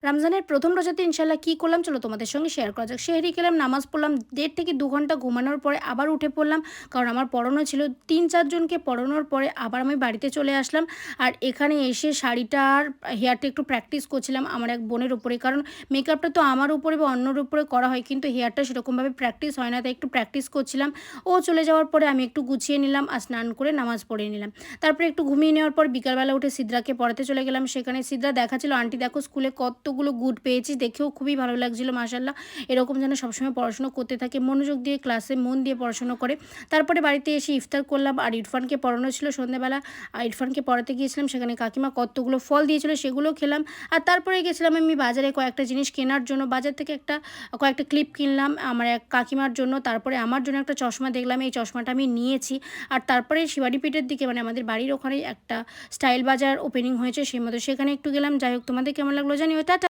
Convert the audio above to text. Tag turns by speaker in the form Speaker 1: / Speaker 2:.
Speaker 1: রমজানের প্রথম রোজাতে ইনশাআল্লাহ কী করলাম চলো তোমাদের সঙ্গে শেয়ার করা যাক। সেহরি খেলাম, নামাজ পড়লাম, 1.5 থেকে 2 ঘন্টা ঘুমানোর পরে আবার উঠে পড়লাম, কারণ আমার পড়ানো ছিল। 3-4 জনকে পড়ানোর পরে আবার আমি বাড়িতে চলে আসলাম। আর এখানে এসে শাড়িটার হেয়ারটা একটু প্র্যাকটিস করছিলাম আমার এক বোনের উপরে, কারণ মেকআপটা তো আমার উপরে বা অন্যর উপরে করা হয়, কিন্তু হেয়ারটা সেরকমভাবে প্র্যাকটিস হয় না, তাই একটু প্র্যাকটিস করছিলাম। ও চলে যাওয়ার পরে আমি একটু গুছিয়ে নিলাম আর স্নান করে নামাজ পড়ে নিলাম। তারপরে একটু ঘুমিয়ে নেওয়ার পর বিকালবেলা উঠে সিদ্রাকে পড়াতে চলে গেলাম। সেখানে সিদ্রা দেখাচ্ছিল, আন্টি দেখো স্কুলে কতগুলো গুড পেয়েছি, দেখেও খুবই ভালো লাগছিল। মাশাআল্লাহ, এরকম যেন সবসময় পড়াশুনো করতে থাকে, মনোযোগ দিয়ে ক্লাসে মন দিয়ে পড়াশুনো করে। তারপরে বাড়িতে এসে ইফতার করলাম, আর ইরফানকে পড়ানো ছিল সন্ধ্যাবেলা। আর ইরফানকে পড়াতে গিয়েছিলাম, সেখানে কাকিমা কতগুলো ফল দিয়েছিল সেগুলো খেলাম। আর তারপরে গেছিলাম আমি বাজারে কয়েকটা জিনিস কেনার জন্য। বাজার থেকে কয়েকটা ক্লিপ কিনলাম আমার এক কাকিমার জন্য, তারপরে আমার জন্য একটা চশমা দেখলাম, এই চশমাটা আমি নিয়েছি। আর তারপরে শিবাড়িপিঠের দিকে, মানে আমাদের বাড়ির ওখানেই একটা স্টাইল বাজার ওপেনিং হয়েছে, সেই মতো সেখানে একটু গেলাম। যাই হোক, তোমাদের কেমন লাগলো জানিও। টাটা।